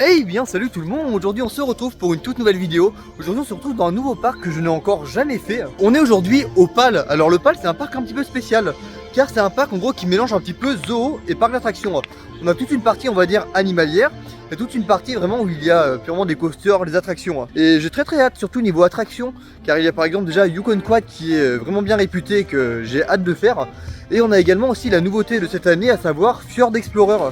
Hey bien salut tout le monde, aujourd'hui on se retrouve pour une toute nouvelle vidéo. Aujourd'hui on se retrouve dans un nouveau parc que je n'ai encore jamais fait. On est aujourd'hui au PAL. Alors le PAL c'est un parc un petit peu spécial, car c'est un parc en gros qui mélange un petit peu zoo et parc d'attractions. On a toute une partie on va dire animalière, et toute une partie vraiment où il y a purement des coasters, des attractions. Et j'ai très hâte, surtout niveau attraction, car il y a par exemple déjà Yukon Quad qui est vraiment bien réputé, que j'ai hâte de faire. Et on a également aussi la nouveauté de cette année, à savoir Fjord Explorer.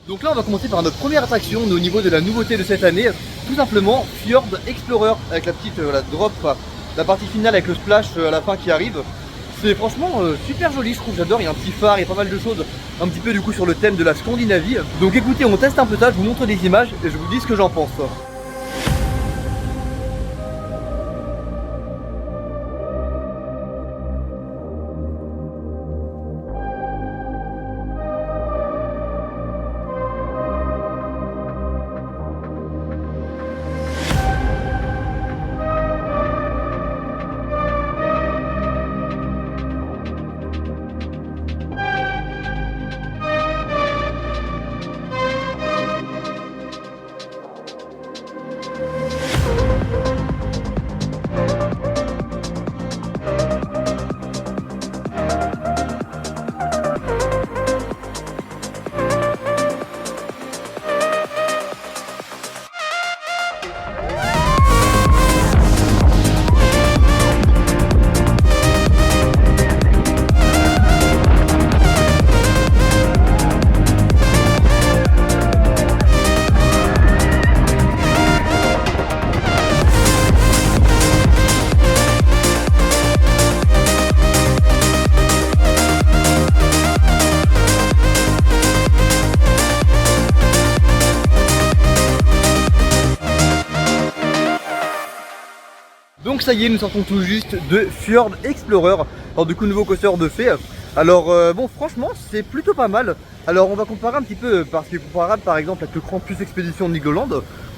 Donc là on va commencer par notre première attraction au niveau de la nouveauté de cette année, tout simplement Fjord Explorer avec la petite la drop, la partie finale avec le splash à la fin qui arrive. C'est franchement super joli, je trouve, j'adore, il y a un petit phare, il y a pas mal de choses un petit peu du coup sur le thème de la Scandinavie. Donc écoutez, on teste un peu ça, je vous montre des images et je vous dis ce que j'en pense. Donc ça y est, nous sortons tout juste de Fjord Explorer. Alors du coup, nouveau coaster de fée. Alors bon, franchement c'est plutôt pas mal. Alors on va comparer un petit peu, parce qu'il est comparable par exemple avec le Krampus Expedition de Nigloland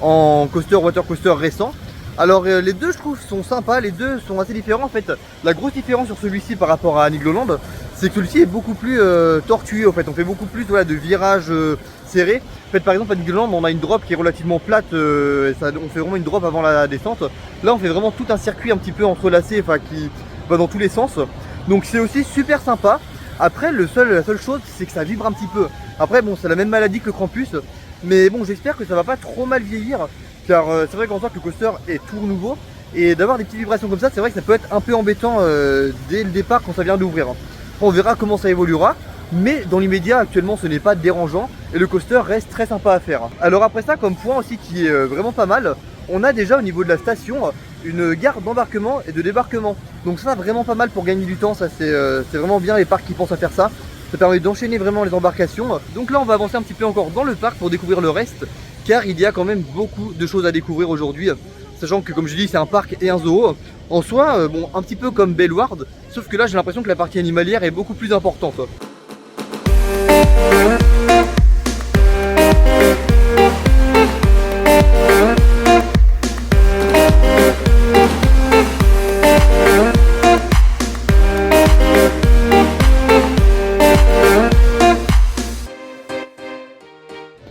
en coaster water coaster récent. Alors les deux je trouve sont sympas, les deux sont assez différents en fait. La grosse différence sur celui-ci par rapport à Nigloland, c'est que celui-ci est beaucoup plus tortueux en fait. On fait beaucoup plus voilà, de virages serrés. En fait par exemple à Nigloland on a une drop qui est relativement plate, et ça, on fait vraiment une drop avant la descente. Là on fait vraiment tout un circuit un petit peu entrelacé, enfin qui va dans tous les sens. Donc c'est aussi super sympa. Après la seule chose c'est que ça vibre un petit peu. Après bon, c'est la même maladie que le Krampus, mais bon, j'espère que ça va pas trop mal vieillir, car c'est vrai qu'en soi que le coaster est tout nouveau, et d'avoir des petites vibrations comme ça, c'est vrai que ça peut être un peu embêtant dès le départ quand ça vient d'ouvrir. On verra comment ça évoluera, mais dans l'immédiat actuellement ce n'est pas dérangeant et le coaster reste très sympa à faire. Alors après ça, comme point aussi qui est vraiment pas mal, on a déjà au niveau de la station une gare d'embarquement et de débarquement. Donc ça vraiment pas mal pour gagner du temps, ça c'est vraiment bien les parcs qui pensent à faire ça. Ça permet d'enchaîner vraiment les embarcations. Donc là on va avancer un petit peu encore dans le parc pour découvrir le reste, car il y a quand même beaucoup de choses à découvrir aujourd'hui. Sachant que comme je dis c'est un parc et un zoo. En soi, bon, un petit peu comme Bellward, sauf que là j'ai l'impression que la partie animalière est beaucoup plus importante.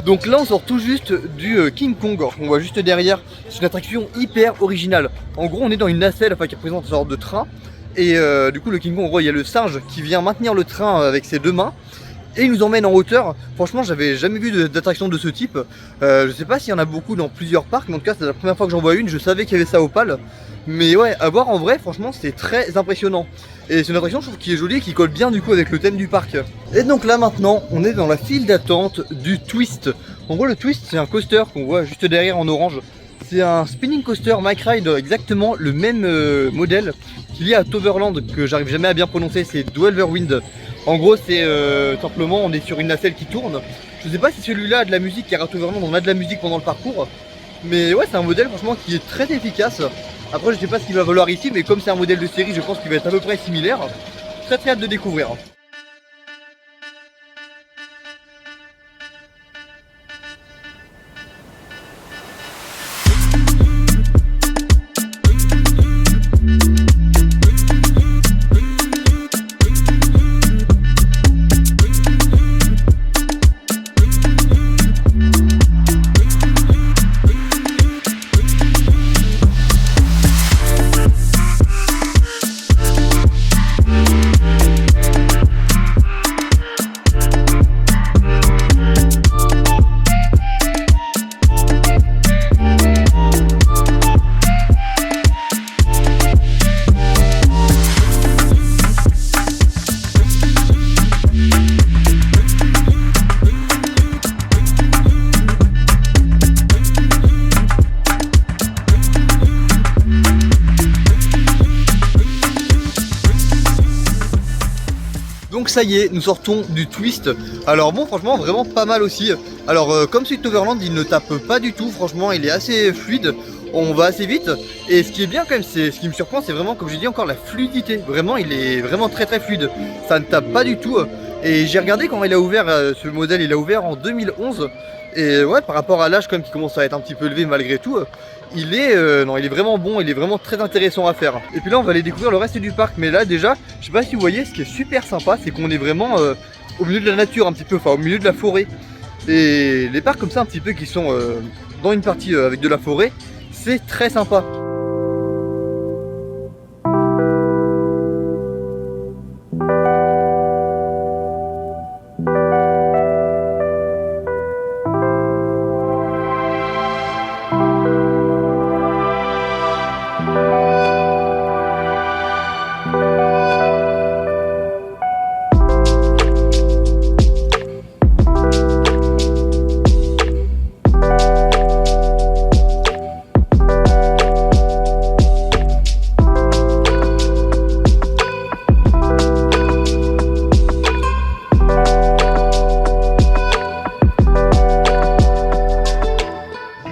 Donc là on sort tout juste du King Kong, on voit juste derrière, c'est une attraction hyper originale. En gros on est dans une nacelle enfin, qui représente une sorte de train, et du coup le King Kong, en gros il y a le singe qui vient maintenir le train avec ses deux mains, et il nous emmène en hauteur. Franchement j'avais jamais vu d'attraction de ce type, je sais pas s'il y en a beaucoup dans plusieurs parcs, mais en tout cas c'est la première fois que j'en vois une, je savais qu'il y avait ça au PAL. Mais ouais, à voir en vrai, franchement c'est très impressionnant. Et c'est une attraction je trouve qui est jolie et qui colle bien du coup avec le thème du parc. Et donc là maintenant on est dans la file d'attente du Twist. En gros le Twist c'est un coaster qu'on voit juste derrière en orange. C'est un spinning coaster Mike Ride, exactement le même modèle qu'il y a à Toverland, que j'arrive jamais à bien prononcer, c'est Dwelverwind. En gros c'est simplement on est sur une nacelle qui tourne. Je sais pas si celui-là a de la musique, car à Toverland on a de la musique pendant le parcours. Mais ouais, c'est un modèle franchement qui est très efficace. Après je sais pas ce qu'il va valoir ici, mais comme c'est un modèle de série, je pense qu'il va être à peu près similaire. Très hâte de découvrir. Donc ça y est, nous sortons du Twist. Alors bon, franchement, vraiment pas mal aussi. Alors comme Sweet Overland, il ne tape pas du tout. Franchement, il est assez fluide. On va assez vite. Et ce qui est bien quand même, c'est ce qui me surprend, c'est vraiment, comme j'ai dit encore, la fluidité. Vraiment, il est vraiment très très fluide. Ça ne tape pas du tout. Et j'ai regardé quand il a ouvert, ce modèle, il a ouvert en 2011. Et ouais, par rapport à l'âge quand même qui commence à être un petit peu élevé malgré tout, il est, non, il est vraiment bon, il est vraiment très intéressant à faire. Et puis là, on va aller découvrir le reste du parc. Mais là, déjà, je sais pas si vous voyez, ce qui est super sympa, c'est qu'on est vraiment au milieu de la nature un petit peu, enfin au milieu de la forêt. Et les parcs comme ça, un petit peu, qui sont dans une partie avec de la forêt, c'est très sympa.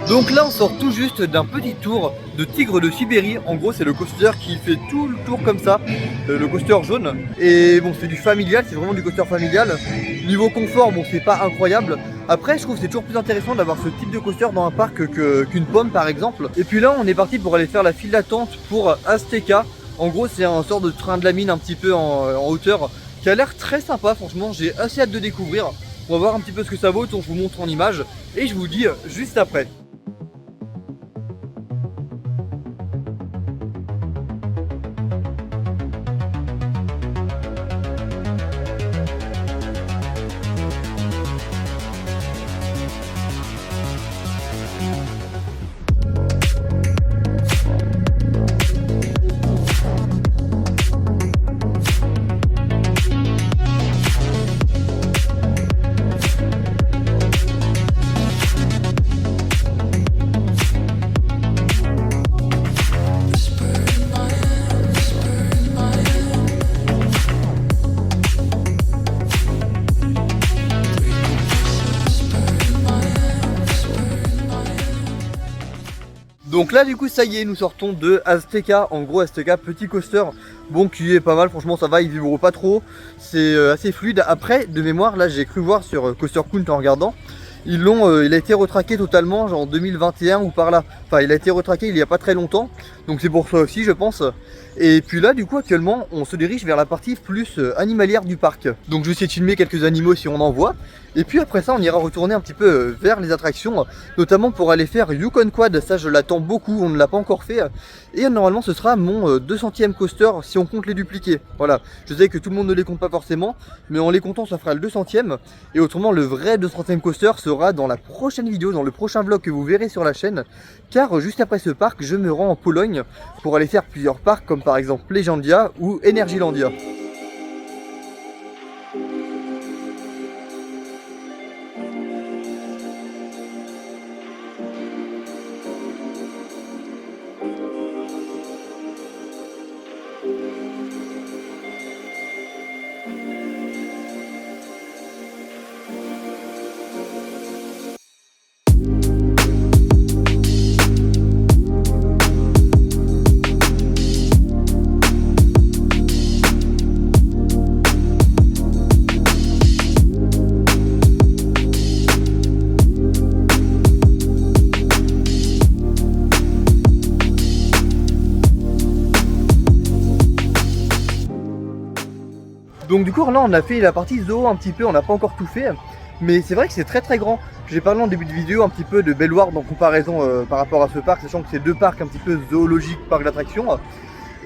Donc là on sort tout juste d'un petit tour de Tigre de Sibérie. En gros c'est le coaster qui fait tout le tour comme ça, le coaster jaune. Et bon c'est du familial, c'est vraiment du coaster familial. Niveau confort bon c'est pas incroyable. Après je trouve que c'est toujours plus intéressant d'avoir ce type de coaster dans un parc qu'une pomme par exemple. Et puis là on est parti pour aller faire la file d'attente pour Azteca. En gros c'est un sort de train de la mine un petit peu en hauteur qui a l'air très sympa. Franchement j'ai assez hâte de découvrir. On va voir un petit peu ce que ça vaut, donc je vous montre en image et je vous dis juste après. Donc là du coup ça y est, nous sortons de Azteca. En gros Azteca, petit coaster, bon qui est pas mal, franchement ça va, il vibre pas trop, c'est assez fluide. Après de mémoire là j'ai cru voir sur Coaster Count en regardant, il a été retraqué totalement genre en 2021 ou par là. Enfin il a été retraqué il y a pas très longtemps, donc c'est pour ça aussi je pense. Et puis là du coup actuellement on se dirige vers la partie plus animalière du parc. Donc je vais essayer de filmer quelques animaux si on en voit. Et puis après ça on ira retourner un petit peu vers les attractions, notamment pour aller faire Yukon Quad. Ça je l'attends beaucoup, on ne l'a pas encore fait. Et normalement ce sera mon 200e coaster si on compte les dupliqués. Voilà, je sais que tout le monde ne les compte pas forcément, mais en les comptant ça fera le 200e. Et autrement le vrai 200e coaster sera dans la prochaine vidéo, dans le prochain vlog que vous verrez sur la chaîne. Car juste après ce parc je me rends en Pologne pour aller faire plusieurs parcs comme par exemple Legendia ou Energylandia. Donc du coup là on a fait la partie zoo un petit peu, on n'a pas encore tout fait. Mais c'est vrai que c'est très très grand. J'ai parlé en début de vidéo un petit peu de Bellward en comparaison par rapport à ce parc, sachant que c'est deux parcs un petit peu zoologiques, parcs d'attractions.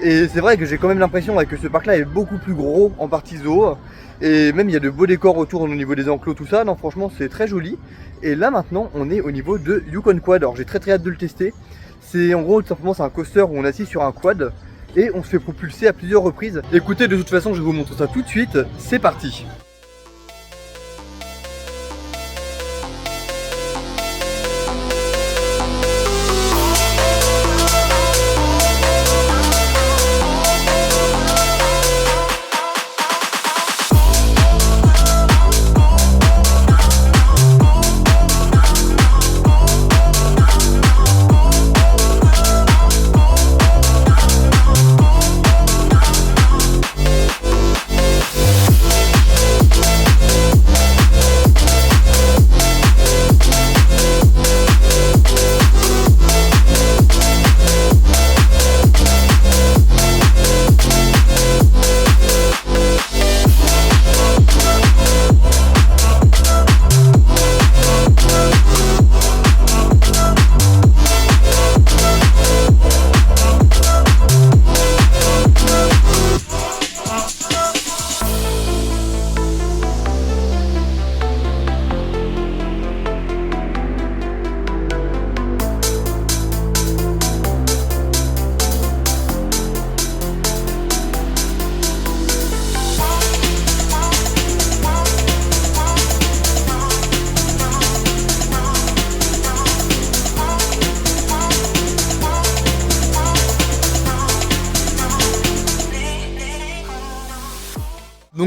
Et c'est vrai que j'ai quand même l'impression que ce parc là est beaucoup plus gros en partie zoo. Et même il y a de beaux décors autour au niveau des enclos, tout ça. Non franchement c'est très joli. Et là maintenant on est au niveau de Yukon Quad. Alors j'ai très très hâte de le tester. C'est en gros tout simplement c'est un coaster où on est assis sur un quad et on se fait propulser à plusieurs reprises. Écoutez, de toute façon je vais vous montrer ça tout de suite, c'est parti.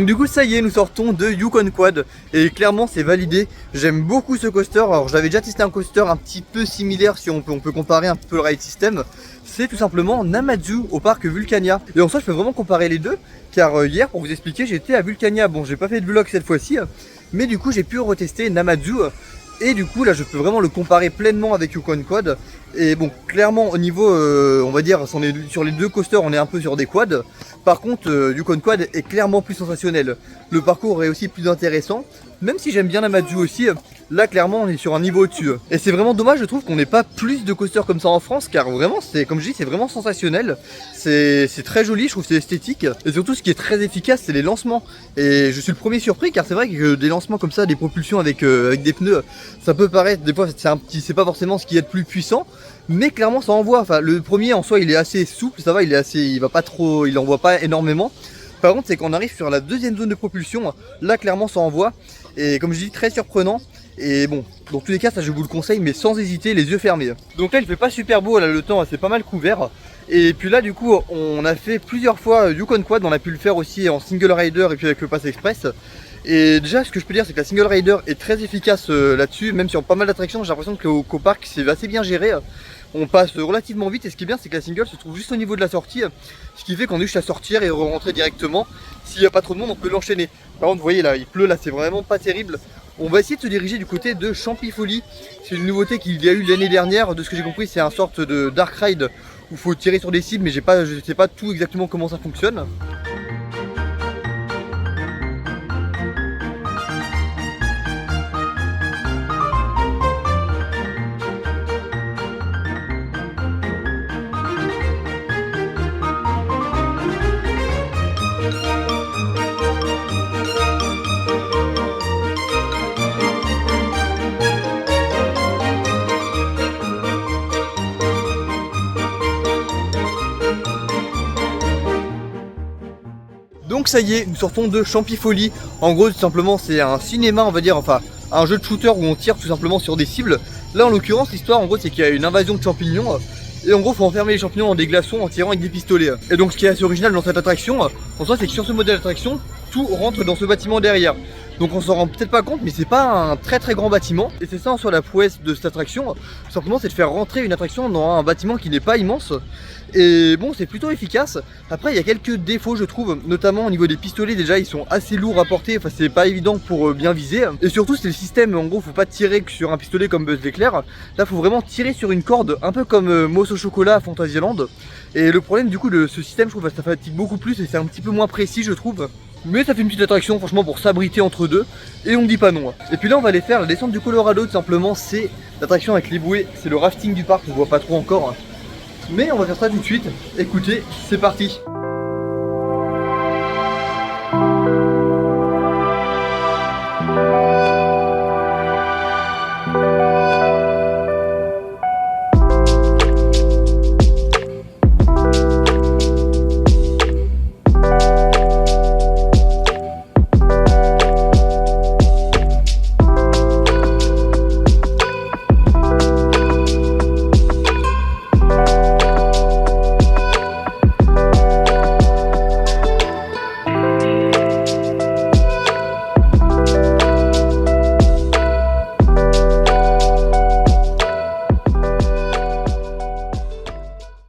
Donc du coup ça y est, nous sortons de Yukon Quad et clairement c'est validé. J'aime beaucoup ce coaster. Alors j'avais déjà testé un coaster un petit peu similaire, si on peut comparer un peu le ride system. C'est tout simplement Namazu au parc Vulcania. Et en soi je peux vraiment comparer les deux, car hier, pour vous expliquer, j'étais à Vulcania. Bon, j'ai pas fait de vlog cette fois-ci, mais du coup j'ai pu retester Namazu. Et du coup là je peux vraiment le comparer pleinement avec Yukon Quad. Et bon, clairement au niveau, on va dire, sur les deux coasters on est un peu sur des quads. Par contre Yukon Quad est clairement plus sensationnel. Le parcours est aussi plus intéressant. Même si j'aime bien Namazu aussi, là clairement on est sur un niveau au-dessus. Et c'est vraiment dommage, je trouve, qu'on n'ait pas plus de coasters comme ça en France, car vraiment, comme je dis, c'est vraiment sensationnel. C'est très joli, je trouve, c'est esthétique. Et surtout ce qui est très efficace, c'est les lancements. Et je suis le premier surpris, car c'est vrai que des lancements comme ça, des propulsions avec des pneus, ça peut paraître, des fois c'est pas forcément ce qui est le plus puissant. Mais clairement ça envoie. Enfin, le premier en soi il est assez souple, ça va, il va pas trop, il envoie pas énormément. Par contre c'est quand on arrive sur la deuxième zone de propulsion, là clairement ça envoie. Et comme je dis, très surprenant. Et bon, dans tous les cas ça je vous le conseille, mais sans hésiter, les yeux fermés. Donc là il fait pas super beau, là le temps c'est pas mal couvert. Et puis là du coup on a fait plusieurs fois Yukon Quad, on a pu le faire aussi en single rider et puis avec le pass express. Et déjà ce que je peux dire c'est que la single rider est très efficace là-dessus, même sur pas mal d'attractions. J'ai l'impression qu'au parc c'est assez bien géré. On passe relativement vite et ce qui est bien c'est que la single se trouve juste au niveau de la sortie, ce qui fait qu'on est juste à sortir et rentrer directement. S'il n'y a pas trop de monde on peut l'enchaîner. Par contre vous voyez là il pleut, là c'est vraiment pas terrible. On va essayer de se diriger du côté de Champifolie. C'est une nouveauté qu'il y a eu l'année dernière. De ce que j'ai compris c'est un sorte de dark ride où il faut tirer sur des cibles, mais je sais pas tout exactement comment ça fonctionne. Donc ça y est, nous sortons de Champifolie. En gros tout simplement c'est un cinéma, on va dire, enfin un jeu de shooter où on tire tout simplement sur des cibles. Là en l'occurrence l'histoire en gros c'est qu'il y a une invasion de champignons. Et en gros faut enfermer les champignons dans des glaçons en tirant avec des pistolets. Et donc ce qui est assez original dans cette attraction, en soi c'est que sur ce modèle d'attraction, tout rentre dans ce bâtiment derrière. Donc on s'en rend peut-être pas compte, mais c'est pas un très grand bâtiment. Et c'est ça en soi la prouesse de cette attraction. Tout simplement c'est de faire rentrer une attraction dans un bâtiment qui n'est pas immense. Et bon c'est plutôt efficace. Après il y a quelques défauts je trouve, notamment au niveau des pistolets. Déjà ils sont assez lourds à porter, enfin c'est pas évident pour bien viser. Et surtout c'est le système, en gros faut pas tirer que sur un pistolet comme Buzz l'éclair. Là faut vraiment tirer sur une corde, un peu comme Mousse au chocolat à Fantasyland. Et le problème du coup de ce système, je trouve que ça fatigue beaucoup plus et c'est un petit peu moins précis je trouve. Mais ça fait une petite attraction franchement pour s'abriter entre deux. Et on ne dit pas non. Et puis là on va aller faire la descente du Colorado tout simplement. C'est l'attraction avec les bouées, c'est le rafting du parc, je vois pas trop encore. Mais on va faire ça tout de suite. Écoutez, c'est parti.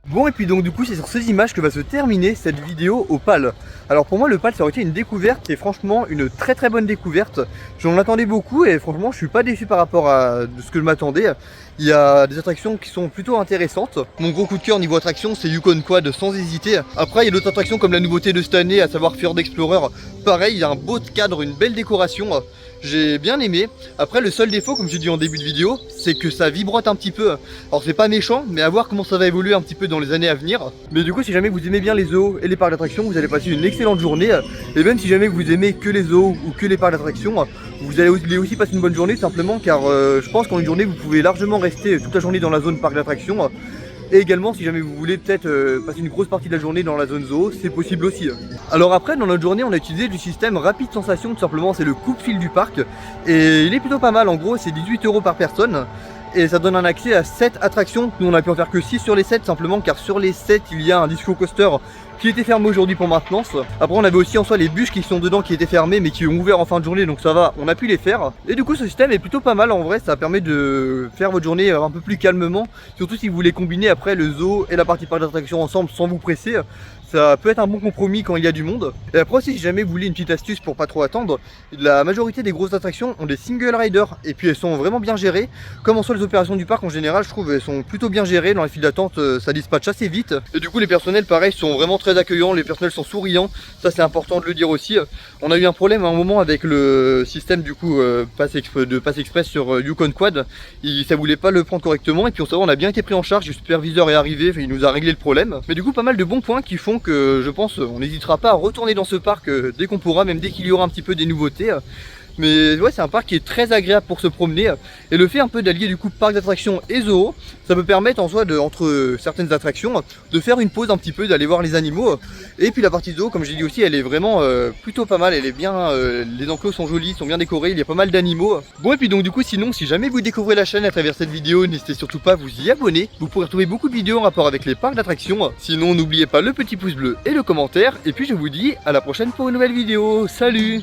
Bon et puis donc du coup c'est sur ces images que va se terminer cette vidéo au PAL. Alors pour moi le PAL ça aurait été une découverte et franchement une très bonne découverte. J'en attendais beaucoup et franchement je suis pas déçu par rapport à ce que je m'attendais. Il y a des attractions qui sont plutôt intéressantes. Mon gros coup de cœur niveau attraction c'est Yukon Quad sans hésiter. Après il y a d'autres attractions comme la nouveauté de cette année, à savoir Fjord Explorer. Pareil, il y a un beau cadre, une belle décoration. J'ai bien aimé. Après le seul défaut, comme j'ai dit en début de vidéo, c'est que ça vibrote un petit peu. Alors c'est pas méchant, mais à voir comment ça va évoluer un petit peu dans les années à venir. Mais du coup si jamais vous aimez bien les zoos et les parcs d'attractions, vous allez passer une excellente journée. Et même si jamais vous aimez que les zoos ou que les parcs d'attractions, vous allez aussi passer une bonne journée tout simplement, car je pense qu'en une journée vous pouvez largement rester toute la journée dans la zone parc d'attractions. Et également si jamais vous voulez peut-être passer une grosse partie de la journée dans la zone zoo, c'est possible aussi. Alors après dans notre journée on a utilisé du système rapide sensation, tout simplement c'est le coupe-fil du parc. Et il est plutôt pas mal, en gros c'est 18 € par personne. Et ça donne un accès à 7 attractions. Nous on a pu en faire que 6 sur les 7 simplement car sur les 7 il y a un disco coaster qui était fermé aujourd'hui pour maintenance. Après on avait aussi en soi les bûches qui sont dedans qui étaient fermées mais qui ont ouvert en fin de journée, donc ça va, on a pu les faire. Et du coup ce système est plutôt pas mal en vrai, ça permet de faire votre journée un peu plus calmement, surtout si vous voulez combiner après le zoo et la partie parc d'attraction ensemble sans vous presser. Ça peut être un bon compromis quand il y a du monde. Et après aussi, si jamais vous voulez une petite astuce pour pas trop attendre, la majorité des grosses attractions ont des single riders et puis elles sont vraiment bien gérées. Comme en soit les opérations du parc en général, je trouve elles sont plutôt bien gérées. Dans les files d'attente, ça dispatche assez vite. Et du coup les personnels pareil sont vraiment très accueillants, les personnels sont souriants. Ça c'est important de le dire aussi. On a eu un problème à un moment avec le système du coup de pass express sur Yukon Quad. Ça voulait pas le prendre correctement et puis on a bien été pris en charge. Le superviseur est arrivé, il nous a réglé le problème. Mais du coup pas mal de bons points qui font que je pense on n'hésitera pas à retourner dans ce parc dès qu'on pourra, même dès qu'il y aura un petit peu des nouveautés. Mais ouais, c'est un parc qui est très agréable pour se promener. Et le fait un peu d'allier du coup parc d'attractions et zoo, ça peut permettre en soi entre certaines attractions de faire une pause un petit peu, d'aller voir les animaux. Et puis la partie zoo, comme j'ai dit aussi, elle est vraiment plutôt pas mal, elle est bien, les enclos sont jolis, sont bien décorés, il y a pas mal d'animaux. Bon et puis donc du coup sinon, si jamais vous découvrez la chaîne à travers cette vidéo, n'hésitez surtout pas à vous y abonner. Vous pourrez retrouver beaucoup de vidéos en rapport avec les parcs d'attractions. Sinon n'oubliez pas le petit pouce bleu et le commentaire. Et puis je vous dis à la prochaine pour une nouvelle vidéo. Salut!